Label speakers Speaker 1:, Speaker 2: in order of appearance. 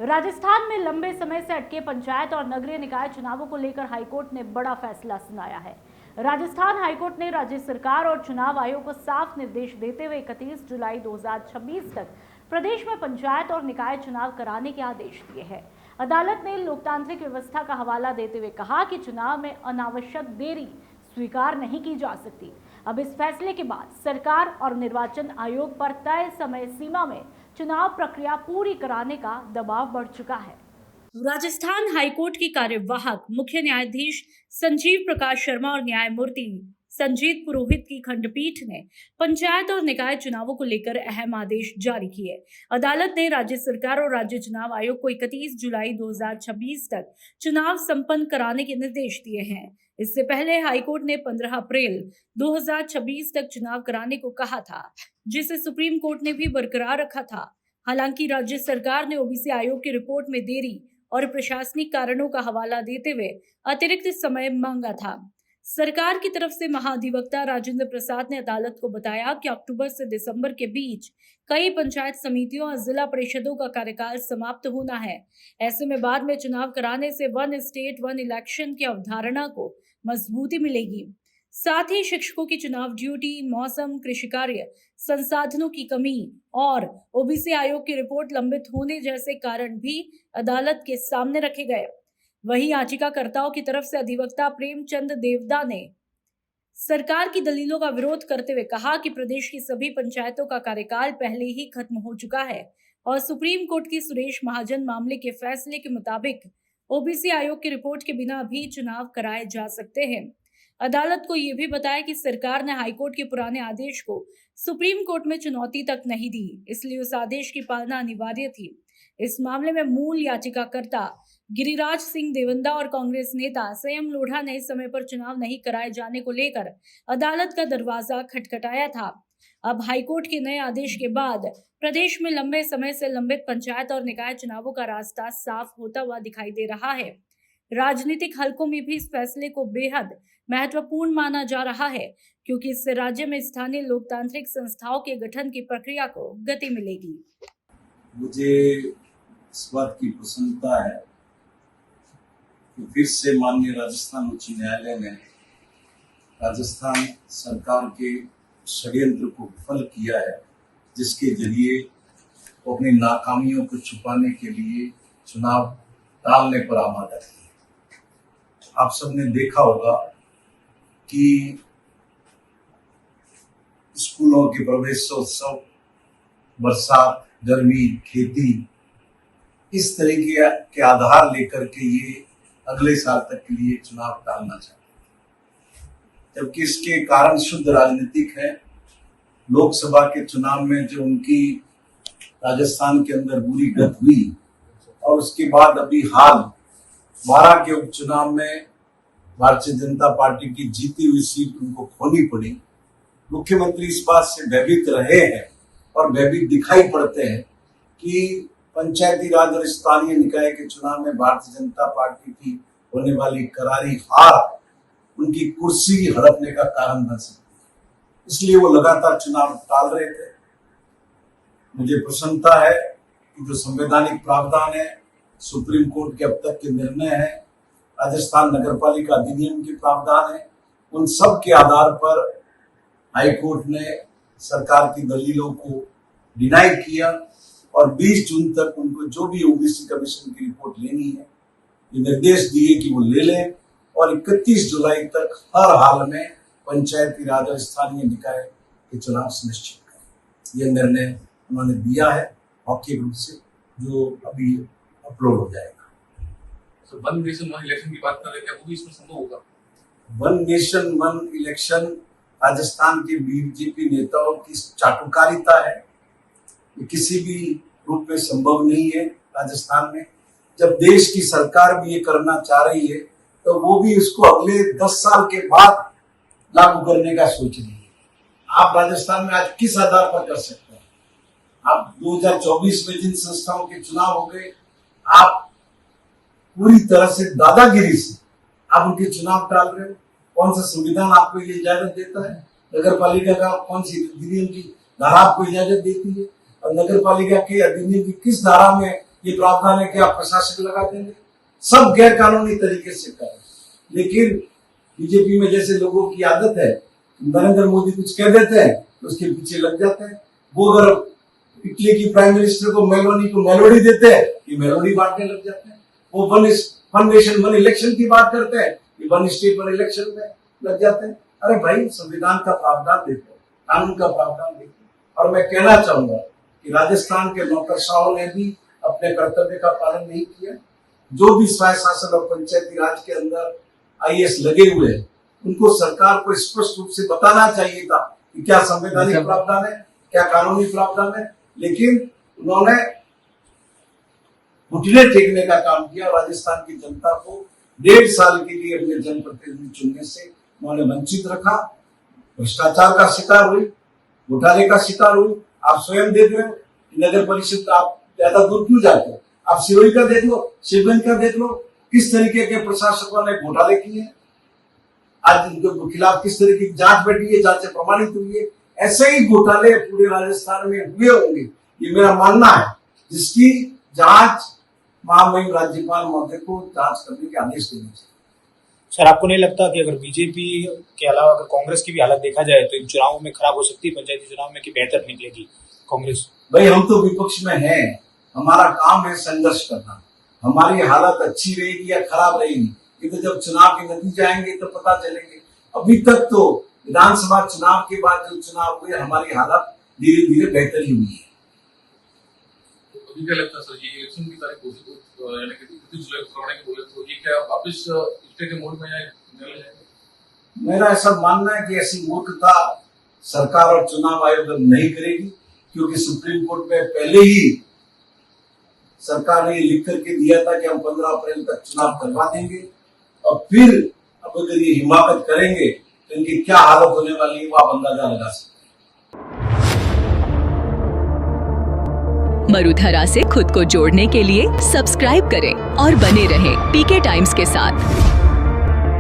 Speaker 1: राजस्थान में लंबे समय से अटके पंचायत और नगरीय निकाय चुनावों को लेकर हाईकोर्ट ने बड़ा फैसला सुनाया है। राजस्थान हाईकोर्ट ने राज्य सरकार और चुनाव आयोग को साफ निर्देश देते हुए 31 जुलाई 2026 तक प्रदेश में पंचायत और निकाय चुनाव कराने के आदेश दिए हैं। अदालत ने लोकतांत्रिक व्यवस्था का हवाला देते हुए कहा कि चुनाव में अनावश्यक देरी स्वीकार नहीं की जा सकती। अब इस फैसले के बाद सरकार और निर्वाचन आयोग पर तय समय सीमा में चुनाव प्रक्रिया पूरी कराने का दबाव बढ़ चुका है। राजस्थान हाईकोर्ट की कार्यवाहक मुख्य न्यायाधीश संजीव प्रकाश शर्मा और न्यायमूर्ति संजीत पुरोहित की खंडपीठ ने पंचायत और निकाय चुनावों को लेकर अहम आदेश जारी किए। अदालत ने राज्य सरकार और राज्य चुनाव आयोग को 31 जुलाई 2026 तक चुनाव संपन्न कराने के निर्देश दिए हैं। इससे पहले हाईकोर्ट ने 15 अप्रैल 2026 तक चुनाव कराने को कहा था, जिसे सुप्रीम कोर्ट ने भी बरकरार रखा था। हालांकि राज्य सरकार ने ओबीसी आयोग की रिपोर्ट में देरी और प्रशासनिक कारणों का हवाला देते हुए अतिरिक्त समय मांगा था। सरकार की तरफ से महाधिवक्ता राजेंद्र प्रसाद ने अदालत को बताया कि अक्टूबर से दिसंबर के बीच कई पंचायत समितियों और जिला परिषदों का कार्यकाल समाप्त होना है। ऐसे में बाद में चुनाव कराने से वन स्टेट वन इलेक्शन की अवधारणा को मजबूती मिलेगी। साथ ही शिक्षकों की चुनाव ड्यूटी, मौसम, कृषि कार्य, संसाधनों की कमी और ओबीसी आयोग की रिपोर्ट लंबित होने जैसे कारण भी अदालत के सामने रखे गए। वहीं याचिकाकर्ताओं की तरफ से अधिवक्ता प्रेमचंद देवदा ने सरकार की दलीलों का विरोध करते हुए कहा कि प्रदेश की सभी पंचायतों का कार्यकाल पहले ही खत्म हो चुका है और सुप्रीम कोर्ट की सुरेश महाजन मामले के फैसले के मुताबिक ओबीसी आयोग की रिपोर्ट के बिना भी चुनाव कराए जा सकते हैं। अदालत को यह भी बताया कि सरकार ने हाईकोर्ट के पुराने आदेश को सुप्रीम कोर्ट में चुनौती तक नहीं दी, इसलिए उस आदेश की पालना अनिवार्य थी। इस मामले में मूल याचिकाकर्ता गिरिराज सिंह देवंदा और कांग्रेस नेता संयम लोढ़ा ने समय पर चुनाव नहीं कराए जाने को लेकर अदालत का दरवाजा खटखटाया था। अब हाईकोर्ट के नए आदेश के बाद प्रदेश में लंबे समय से लंबित पंचायत और निकाय चुनावों का रास्ता साफ होता हुआ दिखाई दे रहा है। राजनीतिक हलकों में भी इस फैसले को बेहद महत्वपूर्ण माना जा रहा है, क्योंकि इससे राज्य में स्थानीय लोकतांत्रिक संस्थाओं के गठन की प्रक्रिया को गति मिलेगी।
Speaker 2: मुझे इस बात की प्रसन्नता है कि फिर से माननीय राजस्थान उच्च न्यायालय ने राजस्थान सरकार के षड्यंत्र को विफल किया है, जिसके जरिए वो अपनी नाकामियों को छुपाने के लिए चुनाव टालने पर आमादा है। आप सबने देखा होगा कि स्कूलों के प्रवेशोत्सव, बरसात, गर्मी, खेती, इस तरीके के आधार लेकर के ये अगले साल तक के लिए चुनाव टालना चाहते हैं, जबकि इसके कारण शुद्ध राजनीतिक है। लोकसभा के चुनाव में जो उनकी राजस्थान के अंदर बुरी गत हुई और उसके बाद अभी हाल 12 के उपचुनाव में भारतीय जनता पार्टी की जीती हुई सीट उनको खोनी पड़ी। मुख्यमंत्री इस बात से भयभीत रहे हैं और भयभीत दिखाई पड़ते हैं कि पंचायती राज और स्थानीय निकाय के चुनाव में भारतीय जनता पार्टी की होने वाली करारी हार उनकी कुर्सी हड़पने का कारण बन सकती है, इसलिए वो लगातार चुनाव टाल रहे थे। मुझे प्रसन्नता है कि जो संवैधानिक प्रावधान है, सुप्रीम कोर्ट के अब तक के निर्णय है, राजस्थान नगरपालिका अधिनियम के प्रावधान है, उन सब के आधार पर हाईकोर्ट ने सरकार की दलीलों को डिनाई किया और 20 जून तक उनको जो भी ओबीसी कमीशन की रिपोर्ट लेनी है, ये निर्देश दिए कि वो ले लें और 31 जुलाई तक हर हाल में पंचायती राज और स्थानीय निकाय के चुनाव सुनिश्चित करें। यह निर्णय उन्होंने दिया है मौखिक रूप से, जो अभी अपलोड हो जाएगा।
Speaker 3: तो वन नेशन वन इलेक्शन की बात कर रहे हैं, वो भी इसमें संभव होगा?
Speaker 2: One nation one election Rajasthan के बीजेपी नेताओं की चाटुकारिता है, ये किसी भी रूप में संभव नहीं है। राजस्थान में जब देश की सरकार भी ये करना चाह रही है, तो वो भी इसको अगले 10 साल के बाद लागू करने का सोच रही है। आप राजस्थान में आज किस आधार पर कर सकते हैं? आप 2024 में जिन संस्थाओं के चुनाव हो गए, आप पूरी तरह से दादागिरी से आप उनके चुनाव टाल रहे हो। कौन सा संविधान आपको ये इजाजत देता है? नगर पालिका का कौन सी अधिनियम की धारा आपको इजाजत देती है? और नगर पालिका के अधिनियम की किस धारा में ये प्रावधान है कि आप प्रशासक लगा देंगे, सब गैर कानूनी तरीके से कर रहे हैं। लेकिन बीजेपी में जैसे लोगों की आदत है, नरेंद्र मोदी कुछ कह देते हैं तो उसके पीछे लग जाते हैं। वो अगर इटली की प्राइम मिनिस्टर को मेलोडी देते हैं, ये मेलोडी बांटने लग जाते हैं। वो वन नेशन वन इलेक्शन की बात करते हैं, ये वन स्टेट वन इलेक्शन में लग जाते हैं। अरे भाई, संविधान का प्रावधान देखो, कानून का प्रावधान देखो। और मैं कहना चाहूंगा कि राजस्थान के नौकरशाहों ने भी अपने कर्तव्य का पालन नहीं किया। जो भी स्वायत्त शासन और पंचायती राज के अंदर IAS लगे हुए हैं, उनको सरकार को स्पष्ट रूप से बताना चाहिए था कि क्या संवैधानिक प्रावधान है, क्या कानूनी प्रावधान है। लेकिन उन्होंने घुटने टेकने का काम किया। राजस्थान की जनता को 1.5 साल के लिए अपने जनप्रतिनिधि चुनने से उन्होंने वंचित रखा। भ्रष्टाचार का शिकार हुई, घोटाले का शिकार हुई। आप स्वयं देख रहे हो, नगर परिषद आप ज्यादा दूर क्यों जाते हो? आप सिरोही का देख लो, शिवगंज का देख लो, किस तरीके के प्रशासकों ने घोटाले किए हैं। आज उनके खिलाफ किस तरह की जांच बैठी है, जांचें प्रमाणित हुई है। ऐसे ही घोटाले पूरे राजस्थान में हुए होंगे, ये मेरा मानना है, जिसकी जांच महामहिम राज्यपाल महोदय को जांच करने के आदेश देने चाहिए।
Speaker 4: सर, आपको नहीं लगता कि अगर बीजेपी के अलावा अगर कांग्रेस की भी हालत देखा जाए तो इन चुनावों में खराब हो सकती है, पंचायती चुनाव में, कि बेहतर निकलेगी कांग्रेस?
Speaker 2: भाई, हम तो विपक्ष में हैं, हमारा काम है संघर्ष करना। हमारी हालत अच्छी रहेगी या खराब रहेगी, ये तो जब चुनाव के नतीजे आएंगे तो पता चलेंगे। अभी तक तो विधानसभा चुनाव के बाद जो चुनाव हुए, हमारी हालत धीरे धीरे बेहतर ही हुई है।
Speaker 3: अभी क्या लगता है सर, ये इलेक्शन की तारीख यानी कि 31 जुलाई को करवाने के बोले, तो ये क्या वापस स्टे के मोड में जाएगा?
Speaker 2: मेरा ऐसा मानना है कि ऐसी मूर्खता सरकार और चुनाव आयोग नहीं करेगी, क्योंकि सुप्रीम कोर्ट में पहले ही सरकार ने लिख करके दिया था कि हम 15 अप्रैल तक चुनाव करवा देंगे। और फिर अब अगर ये हिमाकत करेंगे तो इनकी क्या हालत होने वाली है, वो आप अंदाजा लगा सकते हैं।
Speaker 5: मरुधरा से खुद को जोड़ने के लिए सब्सक्राइब करें और बने रहें PK टाइम्स के साथ।